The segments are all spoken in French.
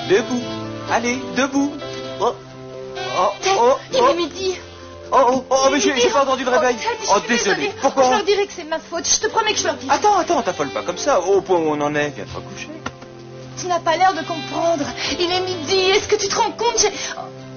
Debout. Allez, debout. Oh. Oh, Ted, oh, il oh. est midi. Oh, mais j'ai pas entendu le réveil. Ted, Oh, je suis désolé. désolée. Pourquoi? Je leur dirai que c'est ma faute. Je te promets que je leur dirai. Attends, t'affole pas comme ça. Au point où on en est, viens te recoucher. Tu n'as pas l'air de comprendre. Il est midi. Est-ce que tu te rends compte?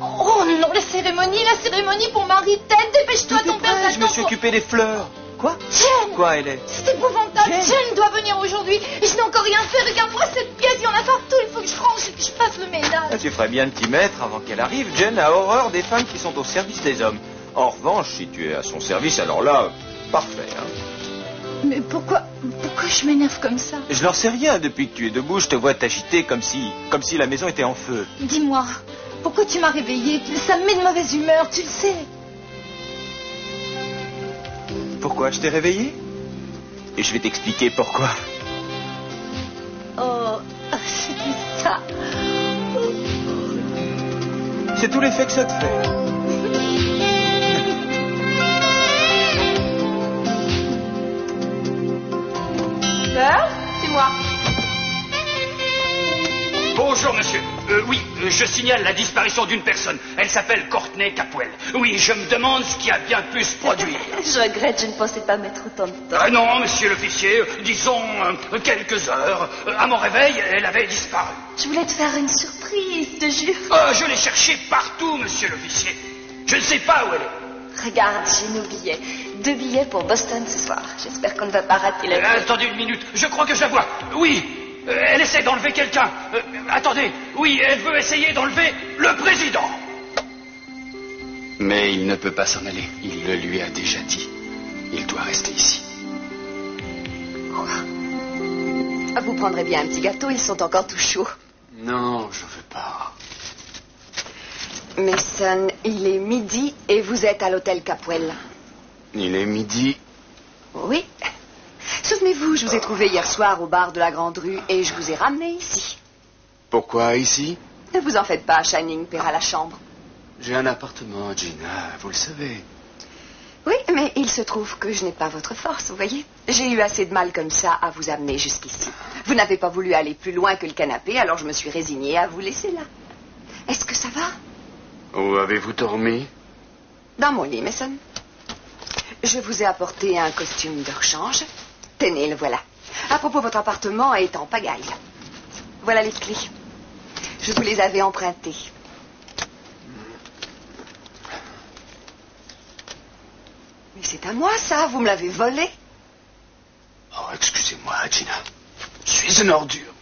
Oh non, la cérémonie pour Marie. Ted, dépêche-toi, ton père t'attend. Je me suis occupé des fleurs. Quoi? Jen! Quoi, elle est? C'est épouvantable. Jen doit venir aujourd'hui. Et je n'ai encore rien fait. Regarde-moi cette pièce. Il y en a partout. Il faut que je range et que je fasse le ménage. Ah, tu ferais bien de t'y mettre avant qu'elle arrive. Jen a horreur des femmes qui sont au service des hommes. En revanche, si tu es à son service, alors là, parfait. Hein. Mais pourquoi je m'énerve comme ça? Je n'en sais rien. Depuis que tu es debout, je te vois t'agiter comme si la maison était en feu. Dis-moi, pourquoi tu m'as réveillée? Ça me met de mauvaise humeur, tu le sais. Pourquoi je t'ai réveillé? Et je vais t'expliquer pourquoi. Oh, c'était ça. C'est tout l'effet que ça te fait. Peur? C'est moi. Bonjour, monsieur. Oui, je signale la disparition d'une personne. Elle s'appelle Courtney Capwell. Oui, je me demande ce qui a bien pu se produire. Je regrette, je ne pensais pas mettre autant de temps. Non, monsieur l'officier, disons quelques heures. À mon réveil, elle avait disparu. Je voulais te faire une surprise, je te jure. Je l'ai cherchée partout, monsieur l'officier. Je ne sais pas où elle est. Regarde, j'ai nos billets. 2 billets pour Boston ce soir. J'espère qu'on ne va pas rater la vie. Attendez une minute, je crois que je la vois. Oui, elle essaie d'enlever quelqu'un. Attendez, oui, elle veut essayer d'enlever le président. Mais il ne peut pas s'en aller. Il le lui a déjà dit. Il doit rester ici. Quoi? Vous prendrez bien un petit gâteau, ils sont encore tout chauds. Non, je veux pas. Mason, il est midi et vous êtes à l'hôtel Capwell. Il est midi. Oui. Souvenez-vous, je vous ai trouvé hier soir au bar de la Grande Rue et je vous ai ramené ici. Pourquoi ici? Ne vous en faites pas, Channing paiera la chambre. J'ai un appartement, Gina, vous le savez. Oui, mais il se trouve que je n'ai pas votre force, vous voyez. J'ai eu assez de mal comme ça à vous amener jusqu'ici. Vous n'avez pas voulu aller plus loin que le canapé, alors je me suis résignée à vous laisser là. Est-ce que ça va? Où avez-vous dormi? Dans mon lit, Mason. Je vous ai apporté un costume de rechange. Tenez, le voilà. À propos, votre appartement est en pagaille. Voilà les clés. Je vous les avais empruntées. Mais c'est à moi, ça. Vous me l'avez volé. Oh, excusez-moi, Gina. Je suis une ordure.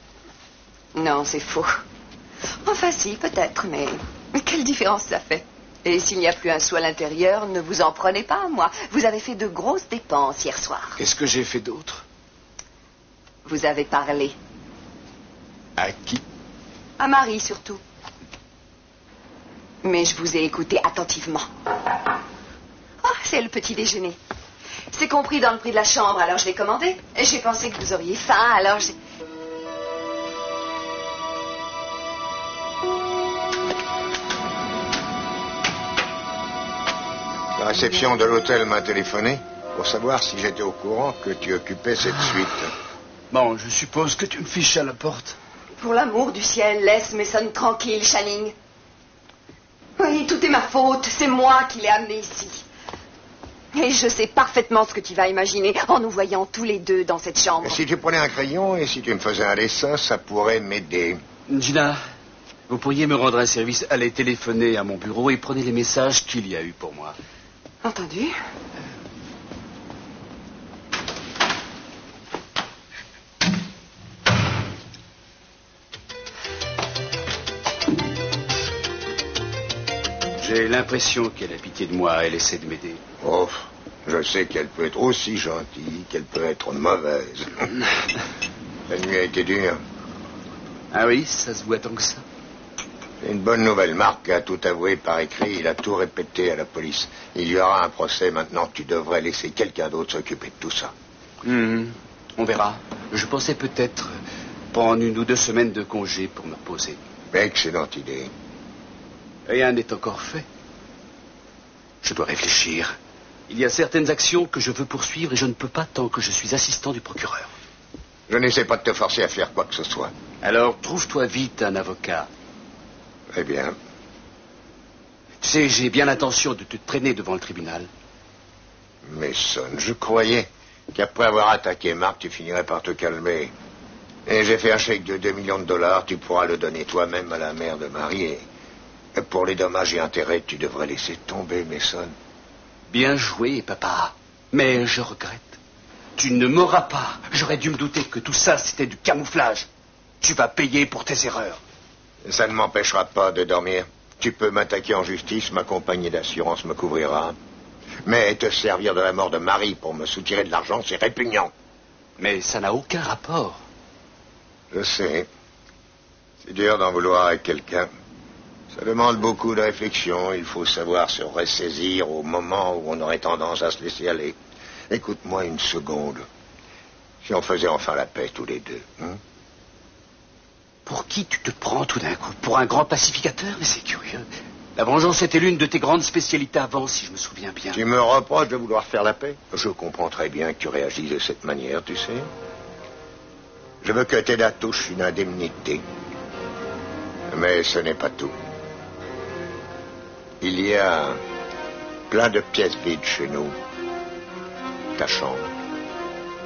Non, c'est faux. Enfin, si, peut-être, mais quelle différence ça fait? Et s'il n'y a plus un sou à l'intérieur, ne vous en prenez pas à moi. Vous avez fait de grosses dépenses hier soir. Qu'est-ce que j'ai fait d'autre? Vous avez parlé. À qui? À Marie, surtout. Mais je vous ai écouté attentivement. Oh, c'est le petit déjeuner. C'est compris dans le prix de la chambre, alors je l'ai commandé. Et j'ai pensé que vous auriez faim, alors j'ai... La réception de l'hôtel m'a téléphoné pour savoir si j'étais au courant que tu occupais cette suite. Bon, je suppose que tu me fiches à la porte. Pour l'amour du ciel, laisse Mason tranquille, Channing. Oui, tout est ma faute. C'est moi qui l'ai amené ici. Et je sais parfaitement ce que tu vas imaginer en nous voyant tous les deux dans cette chambre. Et si tu prenais un crayon et si tu me faisais un dessin, ça pourrait m'aider. Gina, vous pourriez me rendre un service? Allez téléphoner à mon bureau et prenez les messages qu'il y a eu pour moi. Entendu? J'ai l'impression qu'elle a pitié de moi. Elle essaie de m'aider. Oh, Je sais qu'elle peut être aussi gentille qu'elle peut être mauvaise. La nuit a été dure. Ah oui, ça se voit tant que ça. C'est une bonne nouvelle. Marc a tout avoué par écrit. Il a tout répété à la police. Il y aura un procès. Maintenant, tu devrais laisser quelqu'un d'autre s'occuper de tout ça. On verra. Je pensais peut-être prendre 1 ou 2 semaines de congé pour me poser. Excellente idée. Rien n'est encore fait. Je dois réfléchir. Il y a certaines actions que je veux poursuivre et je ne peux pas tant que je suis assistant du procureur. Je n'essaie pas de te forcer à faire quoi que ce soit. Alors, trouve-toi vite un avocat. Eh bien. Tu sais, j'ai bien l'intention de te traîner devant le tribunal. Mason, je croyais qu'après avoir attaqué Marc, tu finirais par te calmer. Et j'ai fait un chèque de $2 millions. Tu pourras le donner toi-même à la mère de Marie. Et pour les dommages et intérêts, tu devrais laisser tomber, Mason. Bien joué, papa. Mais je regrette. Tu ne m'auras pas. J'aurais dû me douter que tout ça, c'était du camouflage. Tu vas payer pour tes erreurs. Ça ne m'empêchera pas de dormir. Tu peux m'attaquer en justice, ma compagnie d'assurance me couvrira. Mais te servir de la mort de Marie pour me soutirer de l'argent, c'est répugnant. Mais ça n'a aucun rapport. Je sais. C'est dur d'en vouloir à quelqu'un. Ça demande beaucoup de réflexion. Il faut savoir se ressaisir au moment où on aurait tendance à se laisser aller. Écoute-moi 1 seconde. Si on faisait enfin la paix tous les deux, Pour qui tu te prends tout d'un coup? Pour un grand pacificateur? Mais c'est curieux. La vengeance était l'une de tes grandes spécialités avant, si je me souviens bien. Tu me reproches de vouloir faire la paix? Je comprends très bien que tu réagisses de cette manière, tu sais. Je veux que Teda touche une indemnité. Mais ce n'est pas tout. Il y a plein de pièces vides chez nous. Ta chambre.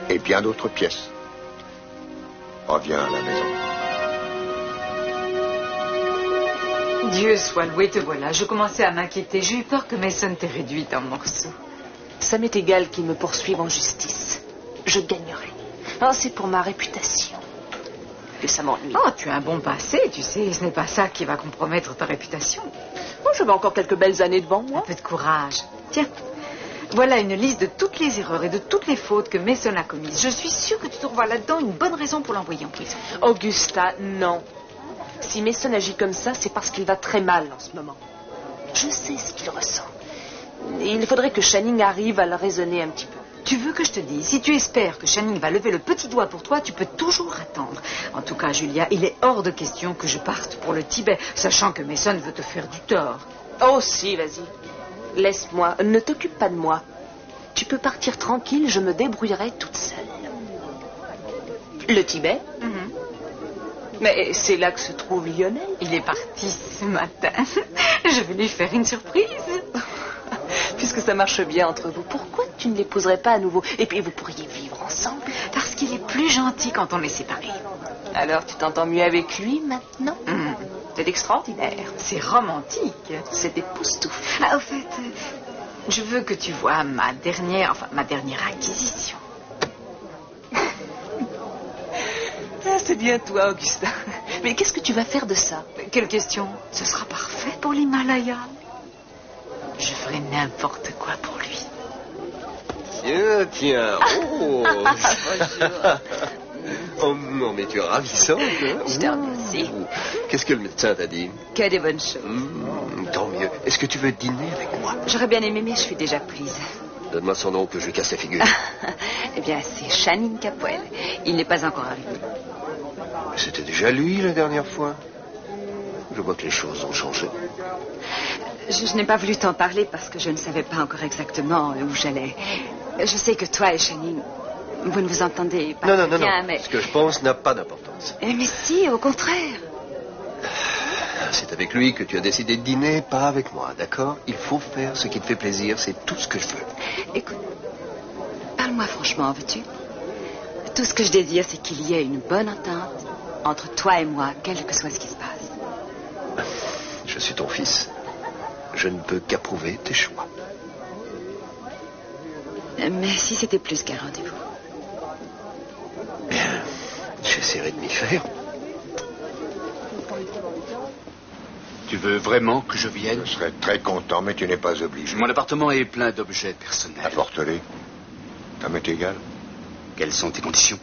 Et bien d'autres pièces. Reviens à la maison. Dieu soit loué, te voilà. Je commençais à m'inquiéter. J'ai eu peur que Mason t'ait réduite en morceaux. Ça m'est égal qu'il me poursuive en justice. Je gagnerai. Oh, c'est pour ma réputation que ça m'ennuie. Oh, tu as un bon passé, tu sais. Ce n'est pas ça qui va compromettre ta réputation. Oh, j'avais encore quelques belles années devant moi. Un peu de courage. Tiens, voilà une liste de toutes les erreurs et de toutes les fautes que Mason a commises. Je suis sûre que tu trouveras là-dedans une bonne raison pour l'envoyer en prison. Augusta, non. Si Mason agit comme ça, c'est parce qu'il va très mal en ce moment. Je sais ce qu'il ressent. Et il faudrait que Channing arrive à le raisonner un petit peu. Tu veux que je te dise, si tu espères que Channing va lever le petit doigt pour toi, tu peux toujours attendre. En tout cas, Julia, il est hors de question que je parte pour le Tibet, sachant que Mason veut te faire du tort. Oh si, vas-y. Laisse-moi, ne t'occupe pas de moi. Tu peux partir tranquille, je me débrouillerai toute seule. Le Tibet? Mais c'est là que se trouve Lionel. Il est parti ce matin. Je vais lui faire une surprise. Puisque ça marche bien entre vous, pourquoi tu ne l'épouserais pas à nouveau? Et puis vous pourriez vivre ensemble. Parce qu'il est plus gentil quand on est séparés. Alors tu t'entends mieux avec lui maintenant? C'est extraordinaire. C'est romantique. C'est époustouflant. Ah, au fait, je veux que tu vois ma dernière acquisition. Ah, c'est bien toi, Augustin. Mais qu'est-ce que tu vas faire de ça? Quelle question? Ce sera parfait pour l'Himalaya. Je ferai n'importe quoi pour lui. Tiens. Oh. Oh non, mais tu es ravissante. Hein? Je te remercie. Qu'est-ce que le médecin t'a dit? Que des bonnes choses. Tant mieux. Est-ce que tu veux dîner avec moi? J'aurais bien aimé, mais je suis déjà prise. Donne-moi son nom que je lui casse la figure. Eh bien, c'est Channing Capwell. Il n'est pas encore arrivé. Mais c'était déjà lui la dernière fois. Je vois que les choses ont changé. Je n'ai pas voulu t'en parler parce que je ne savais pas encore exactement où j'allais. Je sais que toi et Channing, vous ne vous entendez pas Non. bien, mais... Ce que je pense n'a pas d'importance. Mais si, au contraire. C'est avec lui que tu as décidé de dîner, pas avec moi, d'accord? Il faut faire ce qui te fait plaisir, c'est tout ce que je veux. Écoute, parle-moi franchement, veux-tu? Tout ce que je désire, c'est qu'il y ait une bonne entente entre toi et moi, quel que soit ce qui se passe. Je suis ton fils. Je ne peux qu'approuver tes choix. Mais si c'était plus qu'un rendez-vous? Bien, j'essaierai de m'y faire. Tu veux vraiment que je vienne? Je serais très content, mais tu n'es pas obligé. Mon appartement est plein d'objets personnels. Apporte-les. Ça m'est égal. Quelles sont tes conditions?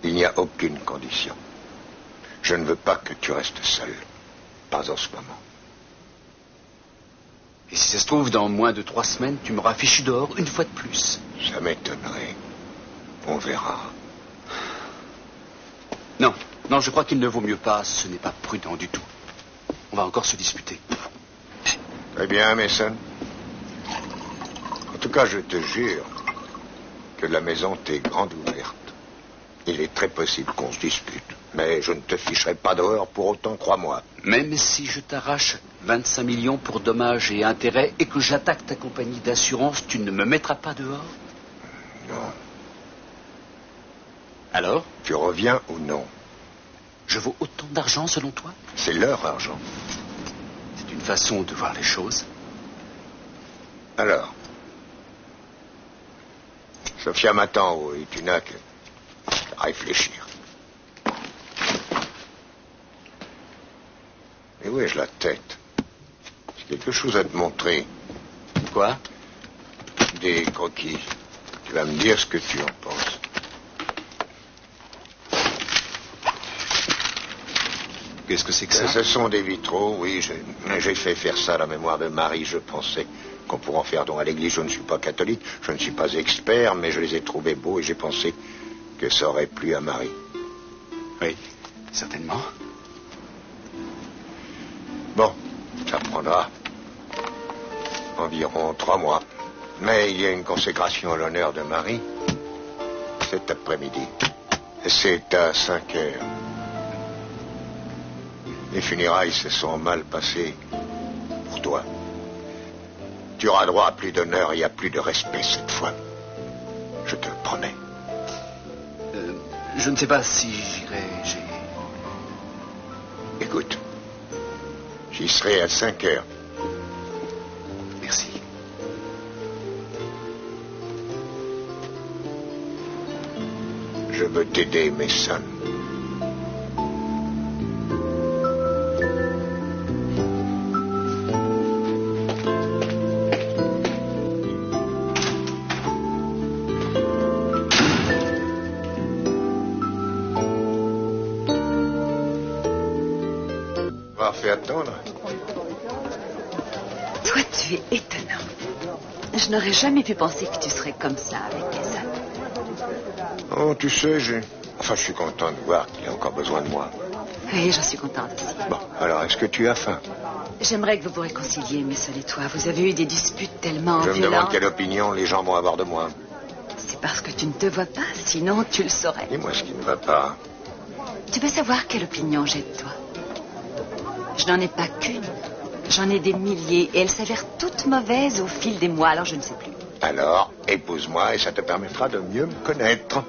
Il n'y a aucune condition. Je ne veux pas que tu restes seul. Pas en ce moment. Et si ça se trouve, dans moins de 3 semaines, tu m'auras fichu dehors une fois de plus? Ça m'étonnerait. On verra. Non, non, je crois qu'il ne vaut mieux pas. Ce n'est pas prudent du tout. On va encore se disputer. Très bien, Mason. En tout cas, je te jure que la maison t'est grande ouverte. Il est très possible qu'on se dispute, mais je ne te ficherai pas dehors pour autant, crois-moi. Même si je t'arrache 25 millions pour dommages et intérêts et que j'attaque ta compagnie d'assurance, tu ne me mettras pas dehors? Non. Alors? Tu reviens ou non? Je vaux autant d'argent selon toi? C'est leur argent. C'est une façon de voir les choses. Alors? Sophia m'attend haut et tu n'as qu'à réfléchir. Mais où ai-je la tête? J'ai quelque chose à te montrer. Quoi? Des croquis. Tu vas me dire ce que tu en penses. Qu'est-ce que c'est que ça? Ce sont des vitraux, oui. J'ai fait faire ça à la mémoire de Marie. Je pensais qu'on pourrait en faire don à l'église. Je ne suis pas catholique, je ne suis pas expert, mais je les ai trouvés beaux et j'ai pensé que ça aurait plu à Marie. Oui, certainement. Bon, ça prendra environ 3 mois. Mais il y a une consécration à l'honneur de Marie cet après-midi. C'est à 5 heures. Les funérailles se sont mal passées pour toi. Tu auras droit à plus d'honneur et à plus de respect cette fois. Je te le promets. Je ne sais pas si j'irai. Écoute, j'y serai à 5 heures. Merci. Je veux t'aider, Mason. Fait attendre. Toi, tu es étonnant. Je n'aurais jamais pu penser que tu serais comme ça avec Mason. Oh, tu sais, je suis content de voir qu'il a encore besoin de moi. Oui, j'en suis contente aussi. Bon, alors, est-ce que tu as faim? J'aimerais que vous vous réconciliez, Mason et toi. Vous avez eu des disputes tellement violentes. Je me demande quelle opinion les gens vont avoir de moi. C'est parce que tu ne te vois pas, sinon tu le saurais. Dis-moi ce qui ne va pas. Tu veux savoir quelle opinion j'ai de toi? Je n'en ai pas qu'une. J'en ai des milliers et elles s'avèrent toutes mauvaises au fil des mois, alors je ne sais plus. Alors, épouse-moi et ça te permettra de mieux me connaître.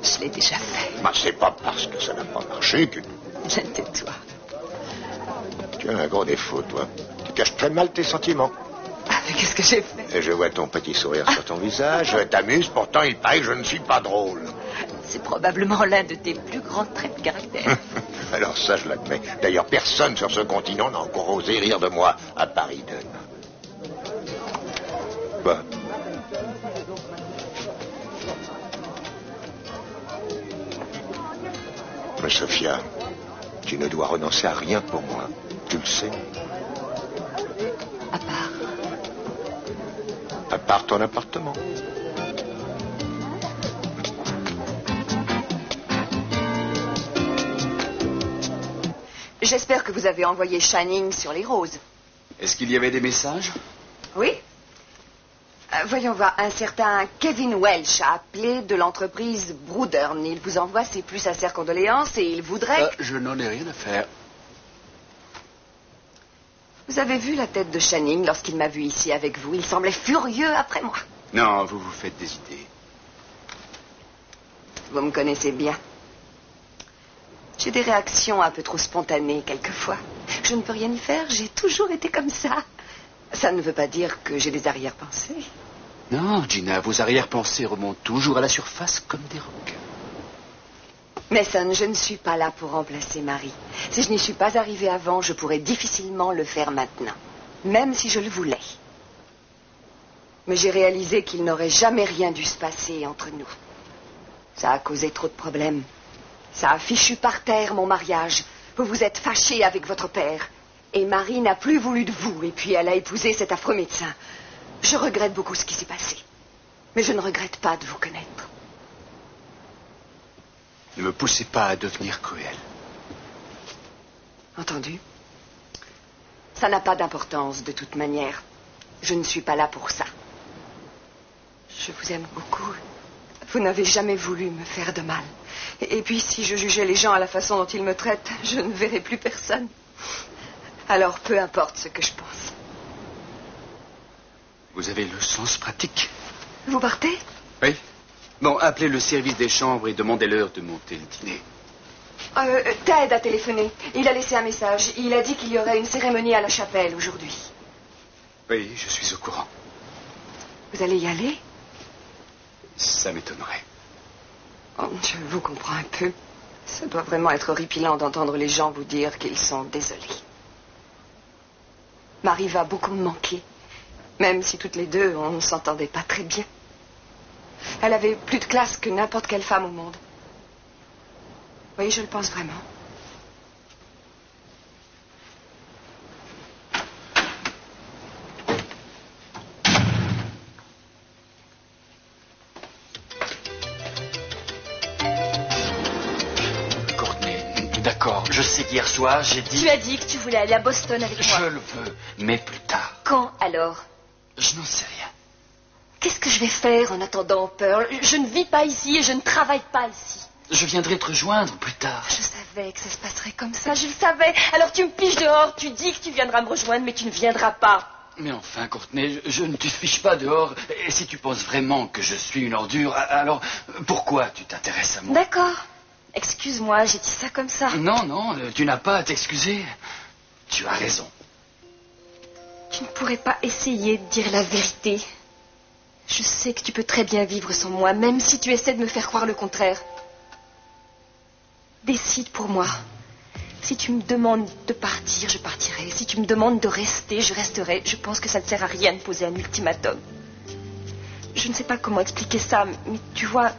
Je l'ai déjà fait. Mais c'est pas parce que ça n'a pas marché que... Tais-toi. Tu as un gros défaut, toi. Tu caches très mal tes sentiments. Ah, mais qu'est-ce que j'ai fait? Et je vois ton petit sourire sur ton visage. T'amuses, pourtant il paraît que je ne suis pas drôle. C'est probablement l'un de tes plus grands traits de caractère. Alors ça, je l'admets. D'ailleurs, personne sur ce continent n'a encore osé rire de moi à Paris Dunn. Quoi? Mais Sophia, tu ne dois renoncer à rien pour moi. Tu le sais. À part? À part ton appartement. J'espère que vous avez envoyé Channing sur les roses. Est-ce qu'il y avait des messages? Oui. Voyons voir, un certain Kevin Welch a appelé de l'entreprise Broodern. Il vous envoie ses plus sincères condoléances et il voudrait... Je n'en ai rien à faire. Vous avez vu la tête de Channing lorsqu'il m'a vu ici avec vous? Il semblait furieux après moi. Non, vous vous faites des idées. Vous me connaissez bien. J'ai des réactions un peu trop spontanées quelquefois. Je ne peux rien y faire, j'ai toujours été comme ça. Ça ne veut pas dire que j'ai des arrière-pensées. Non, Gina, vos arrière-pensées remontent toujours à la surface comme des rocs. Mason, je ne suis pas là pour remplacer Marie. Si je n'y suis pas arrivée avant, je pourrais difficilement le faire maintenant, même si je le voulais. Mais j'ai réalisé qu'il n'aurait jamais rien dû se passer entre nous. Ça a causé trop de problèmes. Ça a fichu par terre mon mariage. Vous vous êtes fâché avec votre père. Et Marie n'a plus voulu de vous, et puis elle a épousé cet affreux médecin. Je regrette beaucoup ce qui s'est passé. Mais je ne regrette pas de vous connaître. Ne me poussez pas à devenir cruel. Entendu? Ça n'a pas d'importance de toute manière. Je ne suis pas là pour ça. Je vous aime beaucoup. Vous n'avez jamais voulu me faire de mal. Et puis, si je jugeais les gens à la façon dont ils me traitent, je ne verrais plus personne. Alors, peu importe ce que je pense. Vous avez le sens pratique. Vous partez? Oui. Bon, appelez le service des chambres et demandez-leur de monter le dîner. Ted a téléphoné. Il a laissé un message. Il a dit qu'il y aurait une cérémonie à la chapelle aujourd'hui. Oui, je suis au courant. Vous allez y aller? Ça m'étonnerait. Oh, je vous comprends un peu. Ça doit vraiment être horripilant d'entendre les gens vous dire qu'ils sont désolés. Marie va beaucoup me manquer. Même si toutes les deux, on ne s'entendait pas très bien. Elle avait plus de classe que n'importe quelle femme au monde. Oui, je le pense vraiment. Courtney, d'accord, je sais qu'hier soir, j'ai dit... Tu as dit que tu voulais aller à Boston avec moi. Je le veux, mais plus tard. Quand alors? Je n'en sais rien. Qu'est-ce que je vais faire en attendant, Pearl? Je ne vis pas ici et je ne travaille pas ici. Je viendrai te rejoindre plus tard. Je savais que ça se passerait comme ça, je le savais. Alors tu me piges dehors, tu dis que tu viendras me rejoindre, mais tu ne viendras pas. Mais enfin, Courtney, je ne te fiche pas dehors. Et si tu penses vraiment que je suis une ordure, alors pourquoi tu t'intéresses à moi? D'accord. Excuse-moi, j'ai dit ça comme ça. Non, non, tu n'as pas à t'excuser. Tu as raison. Tu ne pourrais pas essayer de dire la vérité. Je sais que tu peux très bien vivre sans moi, même si tu essaies de me faire croire le contraire. Décide pour moi. Si tu me demandes de partir, je partirai. Si tu me demandes de rester, je resterai. Je pense que ça ne sert à rien de poser un ultimatum. Je ne sais pas comment expliquer ça, mais tu vois,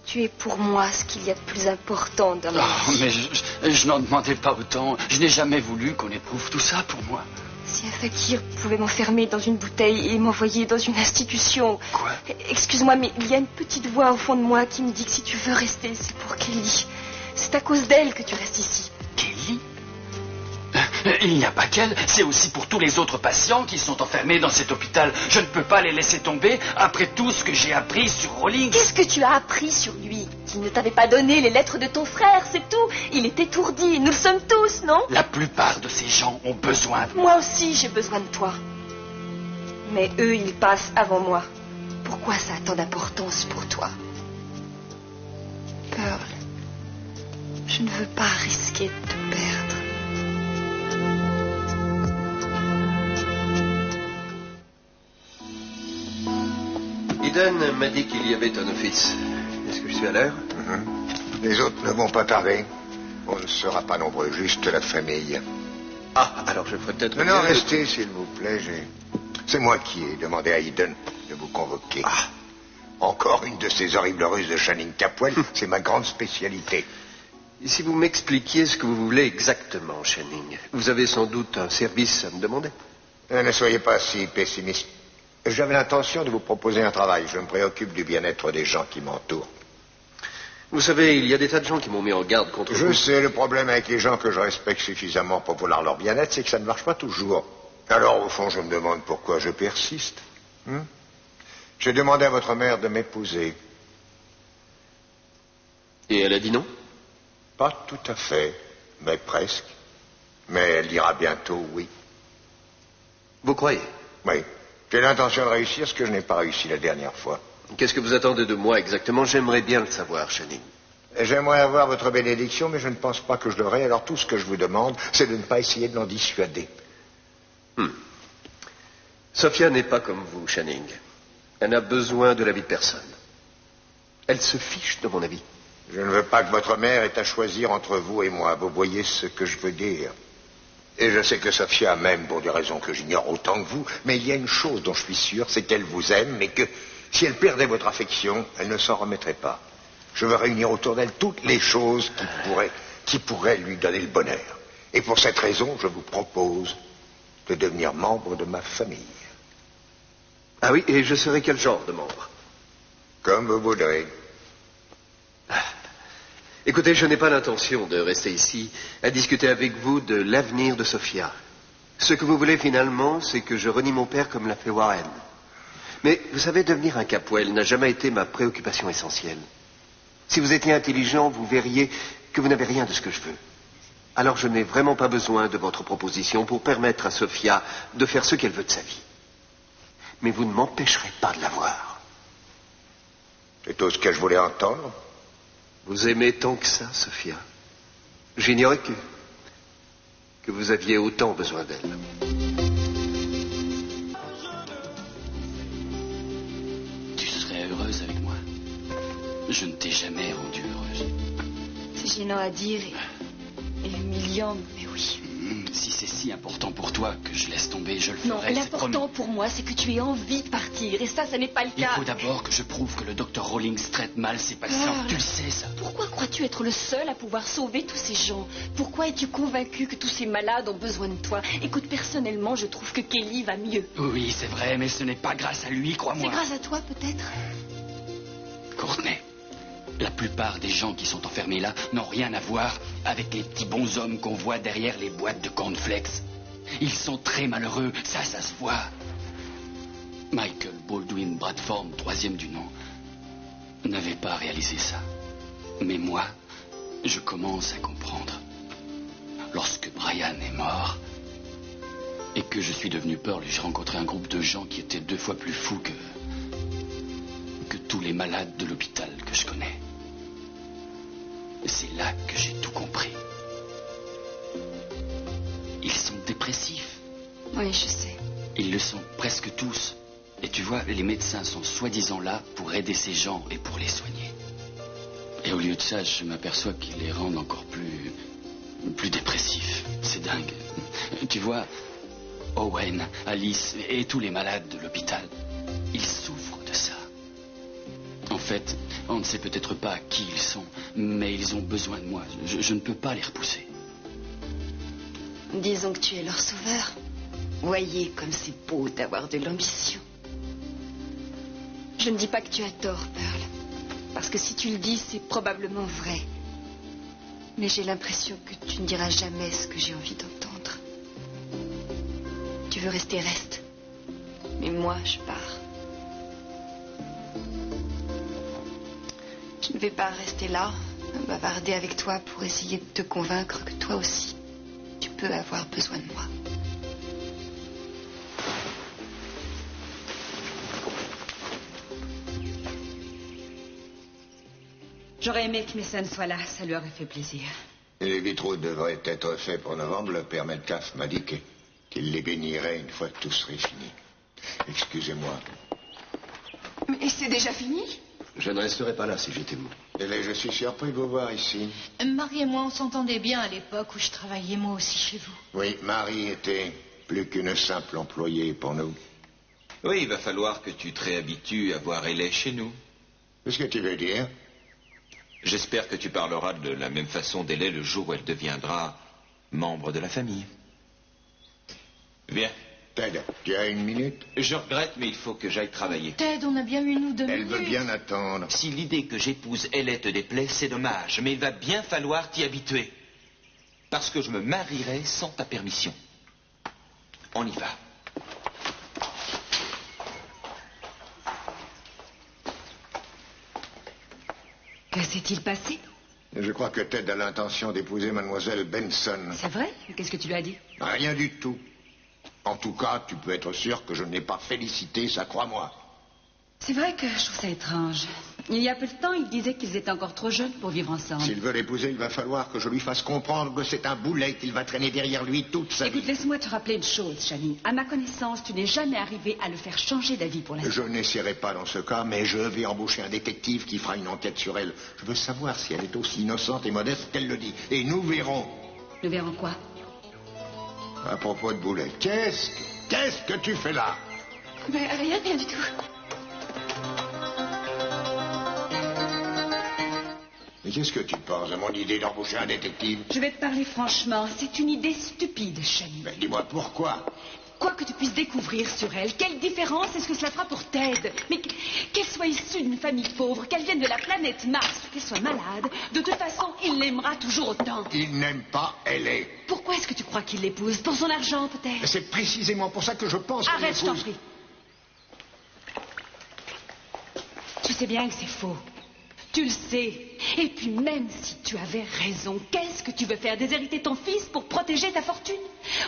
tu es pour moi ce qu'il y a de plus important dans ma vie. Oh, mais je n'en demandais pas autant. Je n'ai jamais voulu qu'on éprouve tout ça pour moi. Si un fakir pouvait m'enfermer dans une bouteille et m'envoyer dans une institution... Quoi? Excuse-moi, mais il y a une petite voix au fond de moi qui me dit que si tu veux rester, c'est pour Kelly. C'est à cause d'elle que tu restes ici. Kelly? Il n'y a pas qu'elle, c'est aussi pour tous les autres patients qui sont enfermés dans cet hôpital. Je ne peux pas les laisser tomber après tout ce que j'ai appris sur Rawlings. Qu'est-ce que tu as appris sur lui? Qu'il ne t'avait pas donné les lettres de ton frère, c'est tout. Il est étourdi, nous le sommes tous, non? La plupart de ces gens ont besoin de moi. Moi aussi, j'ai besoin de toi. Mais eux, ils passent avant moi. Pourquoi ça a tant d'importance pour toi? Pearl, je ne veux pas risquer de te perdre. Eden m'a dit qu'il y avait un office. Est-ce que je suis à l'heure? Les autres ne vont pas tarder. On ne sera pas nombreux, juste la famille. Ah, alors je ferai peut-être... Non, restez, s'il vous plaît. C'est moi qui ai demandé à Eden de vous convoquer. Ah. Encore une de ces horribles ruses de Channing Capwell. C'est ma grande spécialité. Et si vous m'expliquiez ce que vous voulez exactement, Channing, vous avez sans doute un service à me demander. Ne soyez pas si pessimiste. J'avais l'intention de vous proposer un travail. Je me préoccupe du bien-être des gens qui m'entourent. Vous savez, il y a des tas de gens qui m'ont mis en garde contre vous. Je sais, le problème avec les gens que je respecte suffisamment pour vouloir leur bien-être, c'est que ça ne marche pas toujours. Alors, au fond, je me demande pourquoi je persiste. J'ai demandé à votre mère de m'épouser. Et elle a dit non? Pas tout à fait, mais presque. Mais elle dira bientôt oui. Vous croyez? Oui. J'ai l'intention de réussir ce que je n'ai pas réussi la dernière fois. Qu'est-ce que vous attendez de moi exactement? J'aimerais bien le savoir, Channing. J'aimerais avoir votre bénédiction, mais je ne pense pas que je l'aurai. Alors tout ce que je vous demande, c'est de ne pas essayer de l'en dissuader. Sophia n'est pas comme vous, Channing. Elle n'a besoin de l'avis de personne. Elle se fiche de mon avis. Je ne veux pas que votre mère ait à choisir entre vous et moi. Vous voyez ce que je veux dire. Et je sais que Sophia m'aime pour des raisons que j'ignore autant que vous, mais il y a une chose dont je suis sûr, c'est qu'elle vous aime, mais que si elle perdait votre affection, elle ne s'en remettrait pas. Je veux réunir autour d'elle toutes les choses qui pourraient lui donner le bonheur. Et pour cette raison, je vous propose de devenir membre de ma famille. Ah oui, et je serai quel genre de membre? Comme vous voudrez. Écoutez, je n'ai pas l'intention de rester ici à discuter avec vous de l'avenir de Sophia. Ce que vous voulez finalement, c'est que je renie mon père comme l'a fait Warren. Mais vous savez, devenir un Capwell n'a jamais été ma préoccupation essentielle. Si vous étiez intelligent, vous verriez que vous n'avez rien de ce que je veux. Alors je n'ai vraiment pas besoin de votre proposition pour permettre à Sophia de faire ce qu'elle veut de sa vie. Mais vous ne m'empêcherez pas de l'avoir. C'est tout ce que je voulais entendre. Vous aimez tant que ça, Sophia? J'ignorais que vous aviez autant besoin d'elle. Tu serais heureuse avec moi. Je ne t'ai jamais rendue heureuse. C'est gênant à dire et humiliant, mais oui. Si c'est si important pour toi que je laisse tomber, je le ferai. Non, l'important pour moi, c'est que tu aies envie de partir. Et ça n'est pas le cas. Il faut d'abord que je prouve que le Dr. Rawlings traite mal ses patients. Tu le sais, ça. Pourquoi crois-tu être le seul à pouvoir sauver tous ces gens? Pourquoi es-tu convaincu que tous ces malades ont besoin de toi? Écoute, personnellement, je trouve que Kelly va mieux. Oui, c'est vrai, mais ce n'est pas grâce à lui, crois-moi. C'est grâce à toi, peut-être? Courtney, la plupart des gens qui sont enfermés là n'ont rien à voir avec les petits bonshommes qu'on voit derrière les boîtes de cornflakes. Ils sont très malheureux, ça se voit. Michael Baldwin Bradford, 3e du nom, n'avait pas réalisé ça. Mais moi, je commence à comprendre. Lorsque Brian est mort et que je suis devenu Pearl, j'ai rencontré un groupe de gens qui étaient 2 fois plus fous que tous les malades de l'hôpital que je connais. C'est là que j'ai tout compris. Ils sont dépressifs. Oui, je sais. Ils le sont presque tous. Et tu vois, les médecins sont soi-disant là pour aider ces gens et pour les soigner. Et au lieu de ça, je m'aperçois qu'ils les rendent encore plus dépressifs. C'est dingue. Tu vois, Owen, Alice et tous les malades de l'hôpital, ils souffrent de ça. En fait, on ne sait peut-être pas qui ils sont, mais ils ont besoin de moi. Je ne peux pas les repousser. Disons que tu es leur sauveur. Voyez comme c'est beau d'avoir de l'ambition. Je ne dis pas que tu as tort, Pearl. Parce que si tu le dis, c'est probablement vrai. Mais j'ai l'impression que tu ne diras jamais ce que j'ai envie d'entendre. Tu veux rester, reste. Mais moi, je pars. Je ne vais pas rester là, à bavarder avec toi pour essayer de te convaincre que toi aussi, tu peux avoir besoin de moi. J'aurais aimé que Mason soit là, ça lui aurait fait plaisir. Et les vitraux devraient être faits pour novembre. Le père Metcalf m'a dit qu'il les bénirait une fois que tout serait fini. Excusez-moi. Mais c'est déjà fini? Je ne resterai pas là si j'étais vous. Et je suis surpris de vous voir ici. Marie et moi, on s'entendait bien à l'époque où je travaillais moi aussi chez vous. Oui, Marie était plus qu'une simple employée pour nous. Oui, il va falloir que tu te réhabitues à voir Ellie chez nous. Qu'est-ce que tu veux dire? J'espère que tu parleras de la même façon d'Ellie le jour où elle deviendra membre de la famille. Viens. Ted, tu as 1 minute? Je regrette, mais il faut que j'aille travailler. Ted, on a bien eu nous 2 minutes. Elle veut bien attendre. Si l'idée que j'épouse Ellie te déplaît, c'est dommage, mais il va bien falloir t'y habituer. Parce que je me marierai sans ta permission. On y va. Que s'est-il passé? Je crois que Ted a l'intention d'épouser mademoiselle Benson. C'est vrai? Qu'est-ce que tu lui as dit? Rien du tout. En tout cas, tu peux être sûr que je ne l'ai pas félicité, ça crois-moi. C'est vrai que je trouve ça étrange. Il y a peu de temps, ils disaient qu'ils étaient encore trop jeunes pour vivre ensemble. S'il veut l'épouser, il va falloir que je lui fasse comprendre que c'est un boulet qu'il va traîner derrière lui toute sa vie. Écoute, laisse-moi te rappeler une chose, Channing. À ma connaissance, tu n'es jamais arrivé à le faire changer d'avis pour l'instant. Je n'essaierai pas dans ce cas, mais je vais embaucher un détective qui fera une enquête sur elle. Je veux savoir si elle est aussi innocente et modeste qu'elle le dit. Et nous verrons. Nous verrons quoi? À propos de boulet, qu'est-ce que tu fais là? Mais rien du tout. Mais qu'est-ce que tu penses à mon idée d'embaucher un détective? Je vais te parler franchement, c'est une idée stupide, Channing. Mais dis-moi pourquoi? Quoi que tu puisses découvrir sur elle, quelle différence est-ce que cela fera pour Ted? Mais qu'elle soit issue d'une famille pauvre, qu'elle vienne de la planète Mars, qu'elle soit malade, de toute façon, il l'aimera toujours autant. Il n'aime pas Ellie. Pourquoi est-ce que tu crois qu'il l'épouse? Pour son argent, peut-être? C'est précisément pour ça que je pense qu'il Arrête, je t'en l'épouse. prie. Tu sais bien que c'est faux. Tu le sais. Et puis même si tu avais raison, qu'est-ce que tu veux faire? Déshériter ton fils pour protéger ta fortune?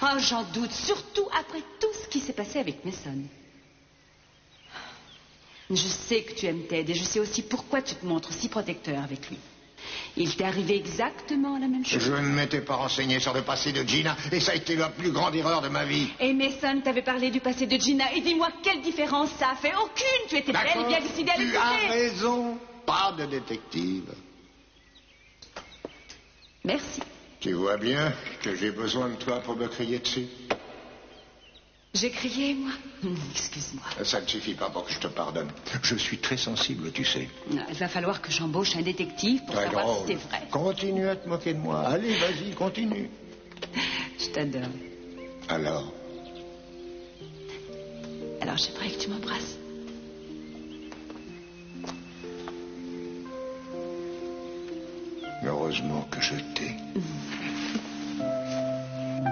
Ah, j'en doute, surtout après tout ce qui s'est passé avec Mason. Je sais que tu aimes Ted et je sais aussi pourquoi tu te montres si protecteur avec lui. Il t'est arrivé exactement la même chose. Je ne m'étais pas renseigné sur le passé de Gina et ça a été la plus grande erreur de ma vie. Et Mason t'avait parlé du passé de Gina et dis-moi quelle différence ça a fait? Aucune. Tu étais belle et bien décidée à Tu l'épouser. as raison. Pas de détective. Merci. Tu vois bien que j'ai besoin de toi pour me crier dessus. J'ai crié, moi? Excuse-moi. Ça ne suffit pas pour que je te pardonne. Je suis très sensible, tu sais. Non, il va falloir que j'embauche un détective pour Très savoir drôle. si c'est vrai. Continue à te moquer de moi. Allez, vas-y, continue. Je t'adore. Alors, Alors j'aimerais que tu m'embrasses. heureusement que je t'ai.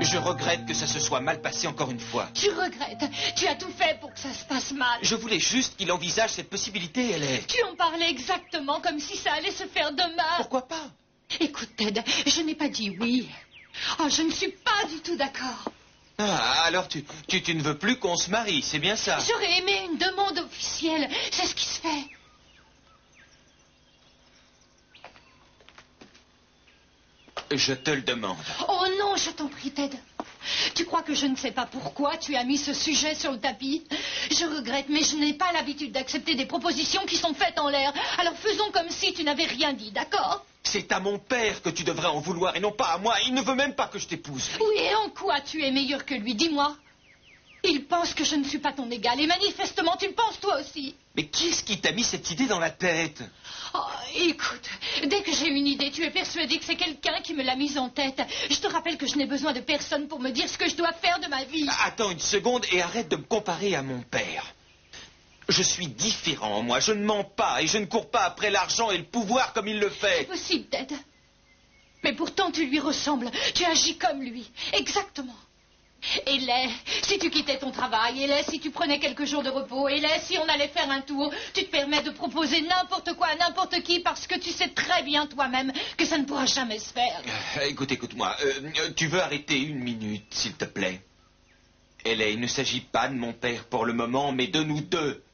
Je regrette que ça se soit mal passé encore une fois. Tu regrettes. Tu as tout fait pour que ça se passe mal. Je voulais juste qu'il envisage cette possibilité, Ellie. Tu en parlais exactement comme si ça allait se faire demain. Pourquoi pas? Écoute, Ted, je n'ai pas dit oui. Oh, je ne suis pas du tout d'accord. Ah, alors tu ne veux plus qu'on se marie, c'est bien ça? J'aurais aimé une demande officielle. C'est ce qui se fait. Je te le demande. Oh non, je t'en prie, Ted. Tu crois que je ne sais pas pourquoi tu as mis ce sujet sur le tapis? Je regrette, mais je n'ai pas l'habitude d'accepter des propositions qui sont faites en l'air. Alors faisons comme si tu n'avais rien dit, d'accord? C'est à mon père que tu devrais en vouloir et non pas à moi. Il ne veut même pas que je t'épouse. Oui, et en quoi tu es meilleur que lui? Dis-moi. Il pense que je ne suis pas ton égal, et manifestement tu le penses toi aussi. Mais qui est-ce qui t'a mis cette idée dans la tête? Oh, écoute, dès que j'ai une idée, tu es persuadé que c'est quelqu'un qui me l'a mise en tête. Je te rappelle que je n'ai besoin de personne pour me dire ce que je dois faire de ma vie. Attends une seconde et arrête de me comparer à mon père. Je suis différent, moi. Je ne mens pas et je ne cours pas après l'argent et le pouvoir comme il le C'est fait. possible, Ted. Mais pourtant tu lui ressembles. Tu agis comme lui. Exactement. Et là, si tu quittais ton travail, et là, si tu prenais quelques jours de repos, et là, si on allait faire un tour, tu te permets de proposer n'importe quoi à n'importe qui parce que tu sais très bien toi-même que ça ne pourra jamais se faire. Écoute-moi. Tu veux arrêter une minute, s'il te plaît? Ellie, il ne s'agit pas de mon père pour le moment, mais de nous deux.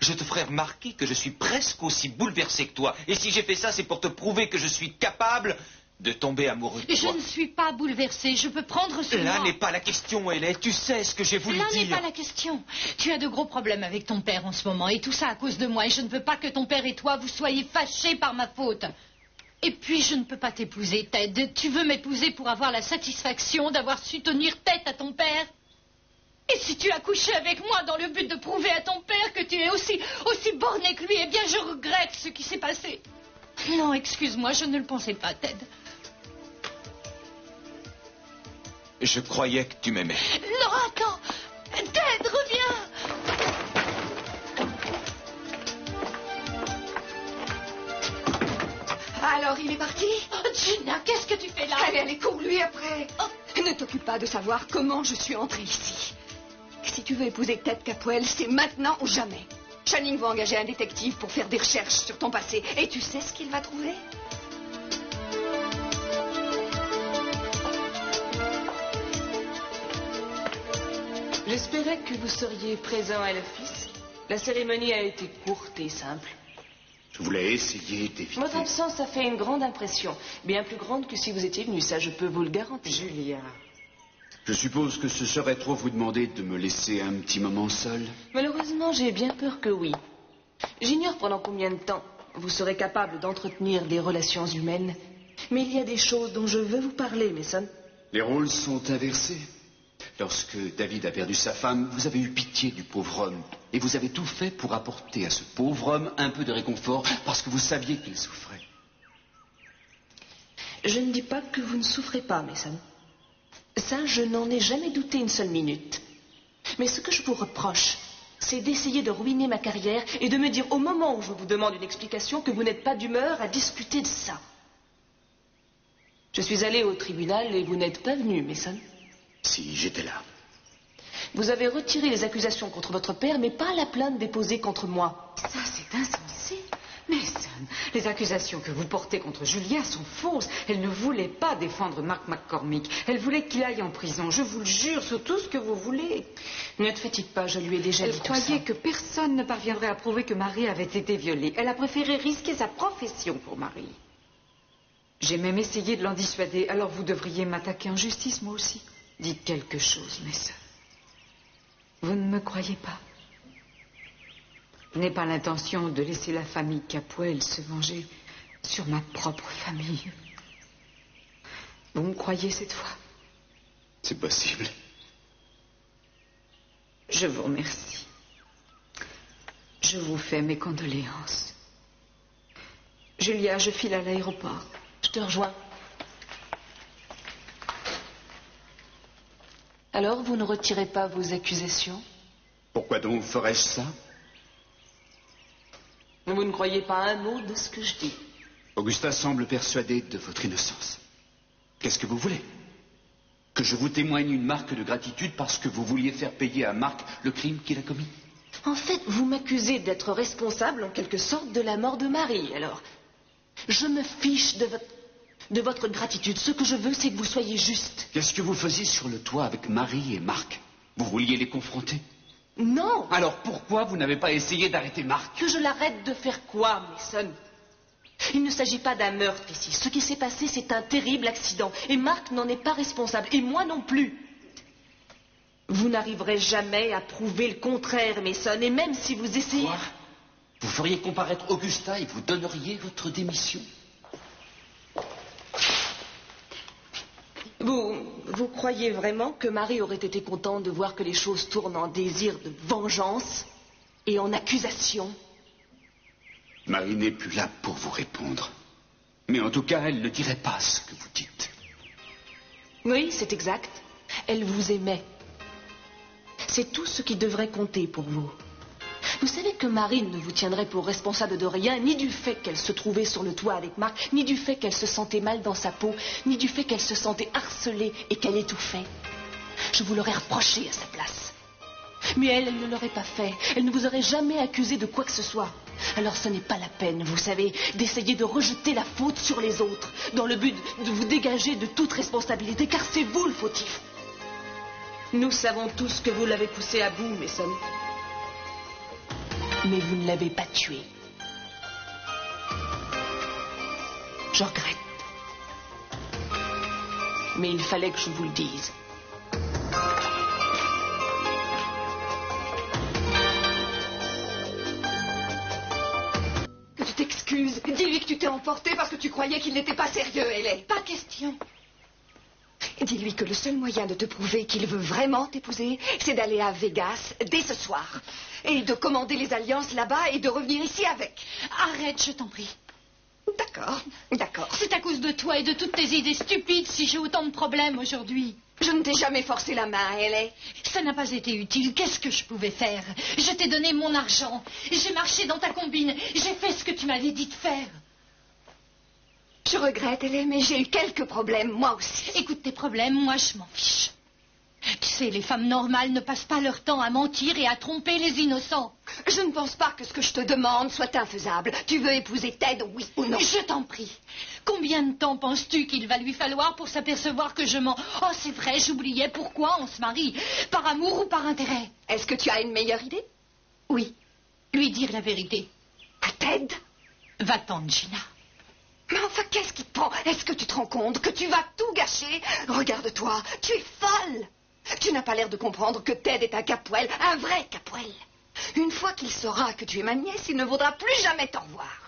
Je te ferai remarquer que je suis presque aussi bouleversé que toi. Et si j'ai fait ça, c'est pour te prouver que je suis capable de tomber amoureux de Je toi. ne suis pas bouleversée. Je peux prendre sur Là moi. n'est pas la question, Ellie. Tu sais ce que j'ai voulu Là dire. n'est pas la question. Tu as de gros problèmes avec ton père en ce moment, et tout ça à cause de moi, et je ne veux pas que ton père et toi vous soyez fâchés par ma faute. Et puis je ne peux pas t'épouser, Ted. Tu veux m'épouser pour avoir la satisfaction d'avoir su tenir tête à ton père? Et si tu as couché avec moi dans le but de prouver à ton père que tu es aussi borné que lui, eh bien je regrette ce qui s'est passé. Non, excuse-moi, je ne le pensais pas, Ted. Je croyais que tu m'aimais. Non, attends. Ted, reviens. Alors, il est parti? Oh, Gina, qu'est-ce que tu fais là? Allez, cours-lui après. Oh. Ne t'occupe pas de savoir comment je suis entrée ici. Si tu veux épouser Ted Capwell, c'est maintenant ou jamais. Channing va engager un détective pour faire des recherches sur ton passé. Et tu sais ce qu'il va trouver? J'espérais que vous seriez présent à l'office. La cérémonie a été courte et simple. Je voulais essayer d'éviter... Votre absence a fait une grande impression. Bien plus grande que si vous étiez venu, ça je peux vous le garantir. Julia, je suppose que ce serait trop vous demander de me laisser un petit moment seul. Malheureusement, j'ai bien peur que oui. J'ignore pendant combien de temps vous serez capable d'entretenir des relations humaines. Mais il y a des choses dont je veux vous parler, Mason. Les rôles sont inversés. Lorsque David a perdu sa femme, vous avez eu pitié du pauvre homme. Et vous avez tout fait pour apporter à ce pauvre homme un peu de réconfort parce que vous saviez qu'il souffrait. Je ne dis pas que vous ne souffrez pas, Mason. Ça, je n'en ai jamais douté une seule minute. Mais ce que je vous reproche, c'est d'essayer de ruiner ma carrière et de me dire au moment où je vous demande une explication que vous n'êtes pas d'humeur à discuter de ça. Je suis allé au tribunal et vous n'êtes pas venu, Mason. Si, j'étais là. Vous avez retiré les accusations contre votre père, mais pas la plainte déposée contre moi. Ça, c'est insensé. Mason, les accusations que vous portez contre Julia sont fausses. Elle ne voulait pas défendre Mark McCormick. Elle voulait qu'il aille en prison. Je vous le jure, sur tout ce que vous voulez. Ne te fatigue pas, je lui ai déjà dit tout ça. Elle croyait que personne ne parviendrait à prouver que Marie avait été violée. Elle a préféré risquer sa profession pour Marie. J'ai même essayé de l'en dissuader. Alors vous devriez m'attaquer en justice, moi aussi. Dites quelque chose, Mason. Vous ne me croyez pas? Je n'ai pas l'intention de laisser la famille Capwell se venger sur ma propre famille. Vous me croyez cette fois? C'est possible. Je vous remercie. Je vous fais mes condoléances. Julia, je file à l'aéroport. Je te rejoins. Alors, vous ne retirez pas vos accusations? Pourquoi donc ferais-je ça? Vous ne croyez pas un mot de ce que je dis. Augusta semble persuadée de votre innocence. Qu'est-ce que vous voulez? Que je vous témoigne une marque de gratitude parce que vous vouliez faire payer à Mark le crime qu'il a commis? En fait, vous m'accusez d'être responsable en quelque sorte de la mort de Marie. Alors, je me fiche de votre gratitude. Ce que je veux, c'est que vous soyez juste. Qu'est-ce que vous faisiez sur le toit avec Marie et Mark? Vous vouliez les confronter? Non. Alors pourquoi vous n'avez pas essayé d'arrêter Mark? Que je l'arrête de faire quoi, Mason? Il ne s'agit pas d'un meurtre ici. Ce qui s'est passé, c'est un terrible accident. Et Mark n'en est pas responsable. Et moi non plus. Vous n'arriverez jamais à prouver le contraire, Mason. Et même si vous essayez... Quoi? Vous feriez comparaître Augusta et vous donneriez votre démission? Vous croyez vraiment que Marie aurait été contente de voir que les choses tournent en désir de vengeance et en accusation? Marie n'est plus là pour vous répondre. Mais en tout cas, elle ne dirait pas ce que vous dites. Oui, c'est exact. Elle vous aimait. C'est tout ce qui devrait compter pour vous. Vous savez que Marie ne vous tiendrait pour responsable de rien, ni du fait qu'elle se trouvait sur le toit avec Mark, ni du fait qu'elle se sentait mal dans sa peau, ni du fait qu'elle se sentait harcelée et qu'elle étouffait. Je vous l'aurais reproché à sa place. Mais elle ne l'aurait pas fait. Elle ne vous aurait jamais accusé de quoi que ce soit. Alors ce n'est pas la peine, vous savez, d'essayer de rejeter la faute sur les autres, dans le but de vous dégager de toute responsabilité, car c'est vous le fautif. Nous savons tous que vous l'avez poussé à bout, Mason. Mais vous ne l'avez pas tué. Je regrette. Mais il fallait que je vous le dise. Que tu t'excuses. Dis-lui que tu t'es emporté parce que tu croyais qu'il n'était pas sérieux, Hélène. Pas question. Dis-lui que le seul moyen de te prouver qu'il veut vraiment t'épouser, c'est d'aller à Vegas dès ce soir. Et de commander les alliances là-bas et de revenir ici avec. Arrête, je t'en prie. D'accord, d'accord. C'est à cause de toi et de toutes tes idées stupides si j'ai autant de problèmes aujourd'hui. Je ne t'ai jamais forcé la main, Hélène. Ça n'a pas été utile. Qu'est-ce que je pouvais faire? Je t'ai donné mon argent. J'ai marché dans ta combine. J'ai fait ce que tu m'avais dit de faire. Je regrette, Hélène, mais j'ai eu quelques problèmes, moi aussi. Écoute tes problèmes, moi je m'en fiche. Tu sais, les femmes normales ne passent pas leur temps à mentir et à tromper les innocents. Je ne pense pas que ce que je te demande soit infaisable. Tu veux épouser Ted, oui ou non? Je t'en prie. Combien de temps penses-tu qu'il va lui falloir pour s'apercevoir que je mens? Oh, c'est vrai, j'oubliais pourquoi on se marie. Par amour ou par intérêt? Est-ce que tu as une meilleure idée? Oui. Lui dire la vérité. À Ted? Va-t'en, Gina. Mais enfin, qu'est-ce qui te prend? Est-ce que tu te rends compte que tu vas tout gâcher? Regarde-toi, tu es folle. Tu n'as pas l'air de comprendre que Ted est un Capwell, un vrai Capwell. Une fois qu'il saura que tu es ma nièce, il ne voudra plus jamais t'en voir.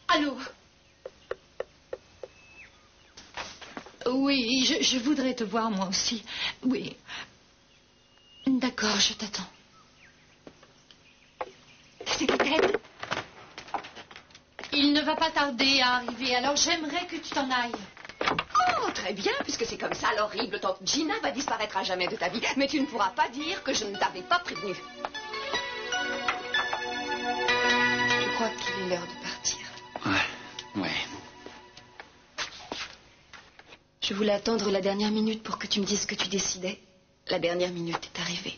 Allô? Oui, je voudrais te voir moi aussi. Oui. D'accord, je t'attends. C'est Ted. Il ne va pas tarder à arriver, alors j'aimerais que tu t'en ailles. Oh, très bien, puisque c'est comme ça, l'horrible tante Gina va disparaître à jamais de ta vie. Mais tu ne pourras pas dire que je ne t'avais pas prévenu. Je crois qu'il est l'heure de partir. Ouais. Je voulais attendre la dernière minute pour que tu me dises ce que tu décidais. La dernière minute est arrivée.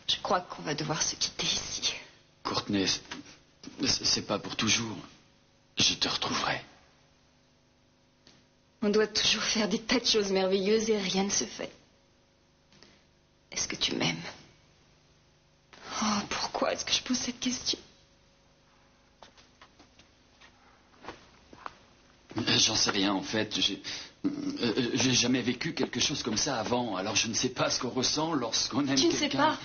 Je crois qu'on va devoir se quitter ici. Courtney, c'est pas pour toujours. Je te retrouverai. On doit toujours faire des tas de choses merveilleuses et rien ne se fait. Est-ce que tu m'aimes? Oh, pourquoi est-ce que je pose cette question? J'en sais rien, en fait. J'ai jamais vécu quelque chose comme ça avant, alors je ne sais pas ce qu'on ressent lorsqu'on aime quelqu'un. Tu ne sais pas?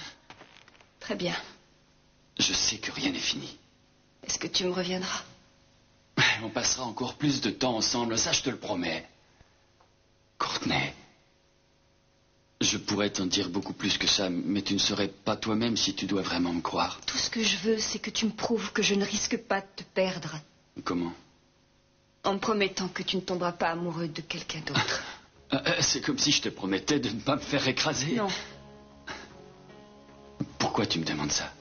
Très bien. Je sais que rien n'est fini. Est-ce que tu me reviendras? On passera encore plus de temps ensemble, ça je te le promets. Courtney, je pourrais t'en dire beaucoup plus que ça, mais tu ne serais pas toi-même si tu dois vraiment me croire. Tout ce que je veux, c'est que tu me prouves que je ne risque pas de te perdre. Comment? En me promettant que tu ne tomberas pas amoureux de quelqu'un d'autre. C'est comme si je te promettais de ne pas me faire écraser. Non. Pourquoi tu me demandes ça?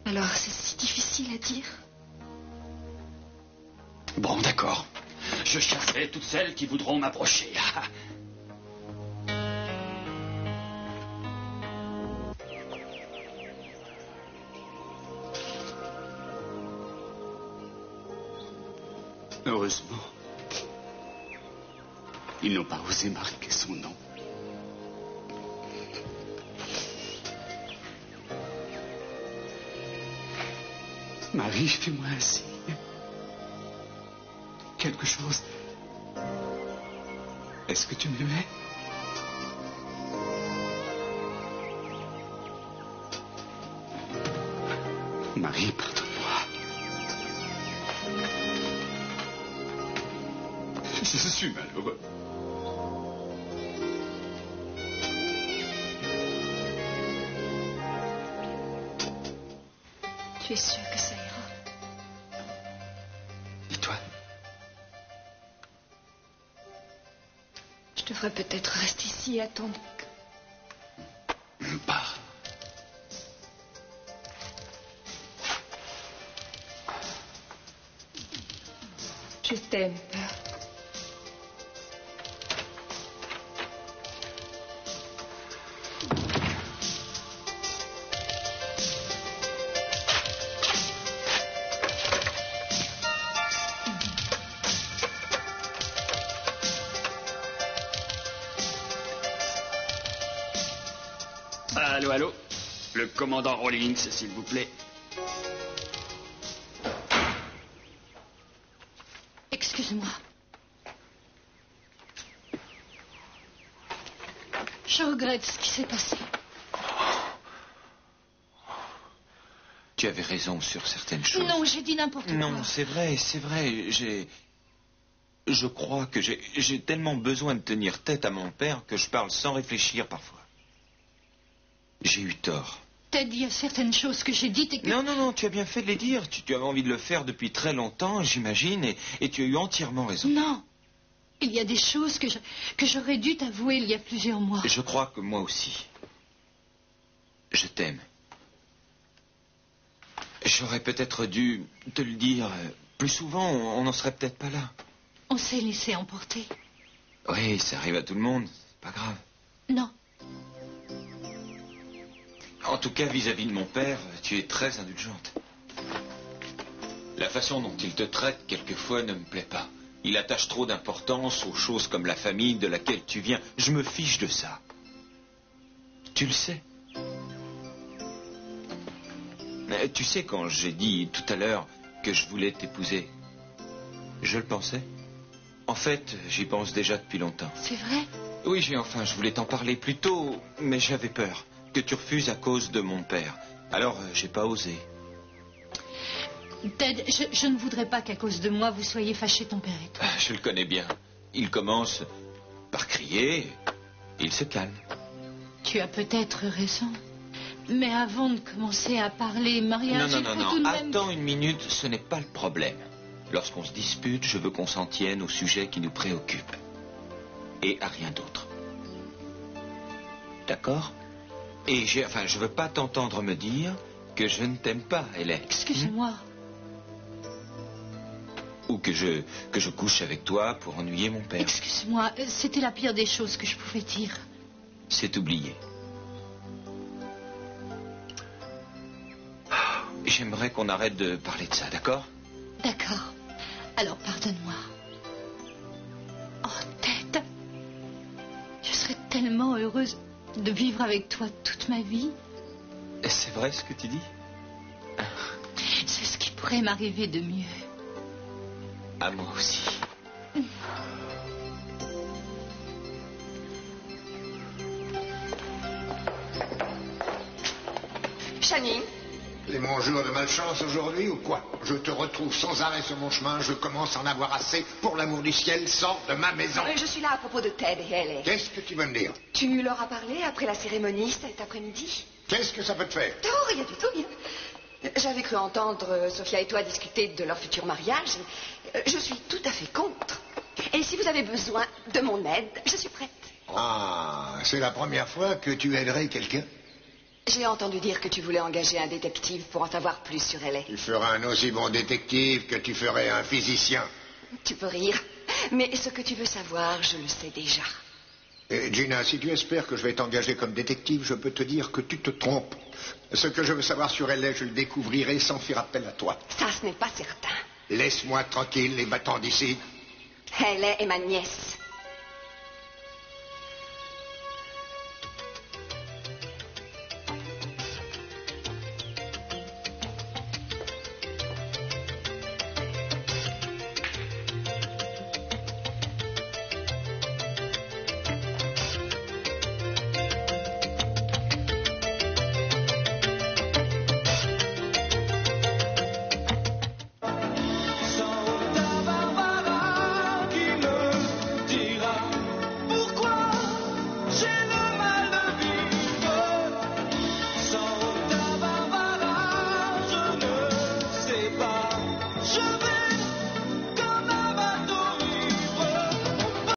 Alors, c'est si difficile à dire. Bon, d'accord. Je chasserai toutes celles qui voudront m'approcher. Heureusement, ils n'ont pas osé marquer son nom. Marie, fais-moi un signe. Quelque chose. Est-ce que tu m'aimais? Marie, pardonne-moi. Je suis malheureux. Tu es sûr que ça ira? Et toi? Je devrais peut-être rester ici et attendre que... Pars. Je t'aime, peur. Allô, allô? Le commandant Rawlings, s'il vous plaît. Excuse-moi. Je regrette ce qui s'est passé. Tu avais raison sur certaines choses. Non, j'ai dit n'importe quoi. Non, c'est vrai. Je crois que j'ai tellement besoin de tenir tête à mon père que je parle sans réfléchir parfois. J'ai eu tort. Ted, il y a certaines choses que j'ai dites et que... Non, tu as bien fait de les dire. Tu avais envie de le faire depuis très longtemps, j'imagine, et tu as eu entièrement raison. Non. Il y a des choses que j'aurais dû t'avouer il y a plusieurs mois. Je crois que moi aussi. Je t'aime. J'aurais peut-être dû te le dire plus souvent, on n'en serait peut-être pas là. On s'est laissé emporter. Oui, ça arrive à tout le monde, c'est pas grave. Non. En tout cas, vis-à-vis de mon père, tu es très indulgente. La façon dont il te traite, quelquefois, ne me plaît pas. Il attache trop d'importance aux choses comme la famille de laquelle tu viens. Je me fiche de ça. Tu le sais. Tu sais, quand j'ai dit tout à l'heure que je voulais t'épouser, je le pensais. En fait, j'y pense déjà depuis longtemps. C'est vrai? Oui, je voulais t'en parler plus tôt, mais j'avais peur que tu refuses à cause de mon père. Alors, j'ai pas osé. Ted, je ne voudrais pas qu'à cause de moi, vous soyez fâchés, ton père et toi. Je le connais bien. Il commence par crier, il se calme. Tu as peut-être raison. Mais avant de commencer à parler mariage... Non. Attends une minute, ce n'est pas le problème. Lorsqu'on se dispute, je veux qu'on s'en tienne au sujet qui nous préoccupe. Et à rien d'autre. D'accord? Et je veux pas t'entendre me dire que je ne t'aime pas, Hélène. Excuse-moi. Ou que je couche avec toi pour ennuyer mon père. Excuse-moi, c'était la pire des choses que je pouvais dire. C'est oublié. J'aimerais qu'on arrête de parler de ça, d'accord? D'accord. Alors, pardonne-moi. Oh, Ted, je serais tellement heureuse de vivre avec toi toute ma vie. C'est vrai ce que tu dis? C'est ce qui pourrait m'arriver de mieux. À moi aussi. Channing? C'est mon jour de malchance aujourd'hui ou quoi? Je te retrouve sans arrêt sur mon chemin, je commence à en avoir assez. Pour l'amour du ciel, sors de ma maison. Je suis là à propos de Ted et Ellie. Qu'est-ce que tu veux me dire? Tu leur as parlé après la cérémonie cet après-midi? Qu'est-ce que ça peut te faire? Oh, rien du tout, rien. J'avais cru entendre Sophia et toi discuter de leur futur mariage. Je suis tout à fait contre. Et si vous avez besoin de mon aide, je suis prête. Ah, c'est la première fois que tu aiderais quelqu'un? J'ai entendu dire que tu voulais engager un détective pour en savoir plus sur elle. Tu feras un aussi bon détective que tu ferais un physicien. Tu peux rire, mais ce que tu veux savoir, je le sais déjà. Gina, si tu espères que je vais t'engager comme détective, je peux te dire que tu te trompes. Ce que je veux savoir sur elle, je le découvrirai sans faire appel à toi. Ça, ce n'est pas certain. Laisse-moi tranquille, les battants d'ici. Elle est ma nièce.